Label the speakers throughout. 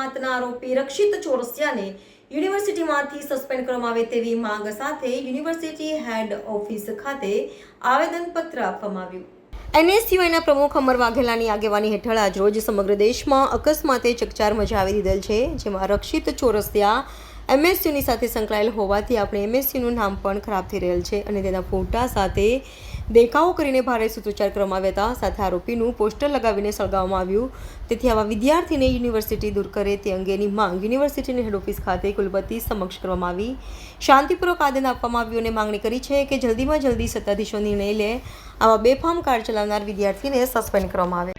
Speaker 1: અકસ્માતના આરોપી રક્ષિત ચોરસિયાને યુનિવર્સિટીમાંથી સસ્પેન્ડ કરવામાં આવે તેવી માંગ સાથે યુનિવર્સિટી હેડ ઓફિસ ખાતે આવેદનપત્ર આપવામાં આવ્યું। NSUIના પ્રમુખ અમર વાઘેલાની આગેવાની હેઠળ આજરોજ સમગ્ર દેશમાં અકસ્માતે ચકચાર મચાવી દીધેલ છે, જેમાં રક્ષિત ચોરસિયા MSUની સાથે સંકળાયેલ હોવાથી આપણે MSUનું નામ પણ ખરાબ થઈ રહેલ છે અને તેના ફોટા સાથે દેખાવો કરીને ભારે સૂત્રોચ્ચાર કરવામાં આવ્યા હતા। સાથે આરોપીનું પોસ્ટર લગાવીને સળગાવવામાં આવ્યું। તેથી આવા વિદ્યાર્થીને યુનિવર્સિટી દૂર કરે તે અંગેની માંગ યુનિવર્સિટીની હેડ ઓફિસ ખાતે કુલપતિ સમક્ષ કરવામાં આવી। શાંતિપૂર્વક આવેદન આપવામાં આવ્યું અને માંગણી કરી છે કે જલ્દીમાં જલ્દી સત્તાધીશો નિર્ણય લે આવા બેફામ કાર ચલાવનાર વિદ્યાર્થીને સસ્પેન્ડ કરવામાં આવે।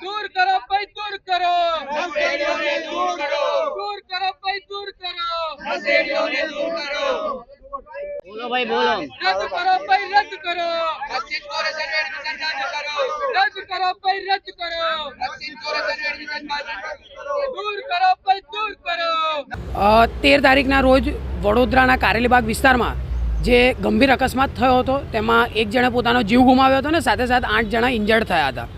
Speaker 2: दूर करो भाई, दूर करो नशेड़ियों ने दूर करो, दूर करो भाई, दूर करो नशेड़ियों ने दूर करो।
Speaker 3: बोलो भाई बोलो।
Speaker 2: रद्द करो भाई, रद्द करो रक्षित कोरेशन एडमिशन रद्द करो, रद्द करो भाई, रद्द करो रक्षित कोरेशन एडमिशन दूर करो भाई, दूर करो।
Speaker 4: 13 તારીખના રોજ વડોદરાના કારેલીબાગ વિસ્તારમાં જે ગંભીર અકસ્માત થયો હતો તેમાં એક જણે પોતાનો જીવ ગુમાવ્યો હતો અને સાથે સાથે 8 જણા ઇન્જર્ડ થયા હતા।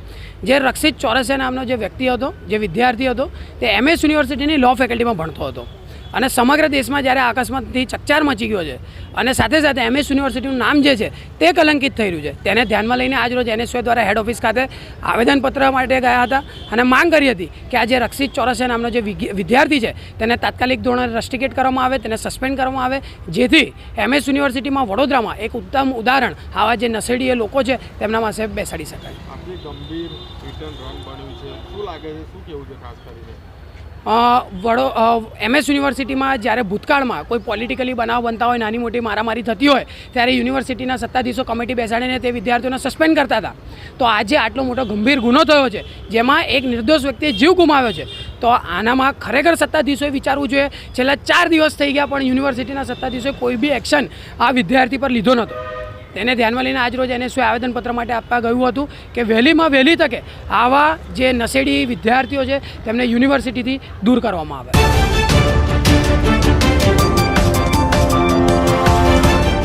Speaker 4: જે રક્ષિત ચોરસિયા નામનો જે વ્યક્તિ હતો, જે વિદ્યાર્થી હતો, તે MS યુનિવર્સિટીની લો ફેકલ્ટીમાં ભણતો હતો અને સમગ્ર દેશમાં જ્યારે આ અકસ્માતથી ચકચાર મચી ગયો છે અને સાથે સાથે MS યુનિવર્સિટીનું નામ જે છે તે કલંકિત થઈ રહ્યું છે, તેને ધ્યાનમાં લઈને આજરોજ NSUI દ્વારા હેડ ઓફિસ ખાતે આવેદનપત્ર માટે ગયા હતા અને માંગ કરી હતી કે આ જે રક્ષિત ચોરસિયા નામનો જે વિદ્યાર્થી છે તેને તાત્કાલિક ધોરણે રસ્ટિકેટ કરવામાં આવે, તેને સસ્પેન્ડ કરવામાં આવે, જેથી MS યુનિવર્સિટીમાં વડોદરામાં એક ઉત્તમ ઉદાહરણ આવા જે નશેડીએ લોકો છે તેમના પાસે બેસાડી શકાય।
Speaker 5: ગંભીર રિટર્ન રન બન્યું છે, શું લાગે છે, શું કહેવું છે ખાસ કરીને?
Speaker 4: MS યુનિવર્સિટીમાં જ્યારે ભૂતકાળમાં કોઈ પોલિટિકલી બનાવ બનતા હોય, નાની મોટી મારામારી થતી હોય, ત્યારે યુનિવર્સિટીના સત્તાધીશો કમિટી બેસાડીને તે વિદ્યાર્થીઓને સસ્પેન્ડ કરતા હતા। તો આજે આટલો મોટો ગંભીર ગુનો થયો છે જેમાં એક નિર્દોષ વ્યક્તિએ જીવ ગુમાવ્યો છે, તો આનામાં ખરેખર સત્તાધીશોએ વિચારવું જોઈએ। છેલ્લા 4 દિવસ થઈ ગયા પણ યુનિવર્સિટીના સત્તાધીશોએ કોઈ બી એક્શન આ વિદ્યાર્થી પર લીધો નહોતો। તેને ધ્યાનમાં લઈને આજરોજ NSUI આવેદનપત્ર માટે આપવા ગયું હતું કે વહેલીમાં વહેલી તકે આવા જે નશેડી વિદ્યાર્થીઓ છે તેમને યુનિવર્સિટીથી દૂર કરવામાં આવે।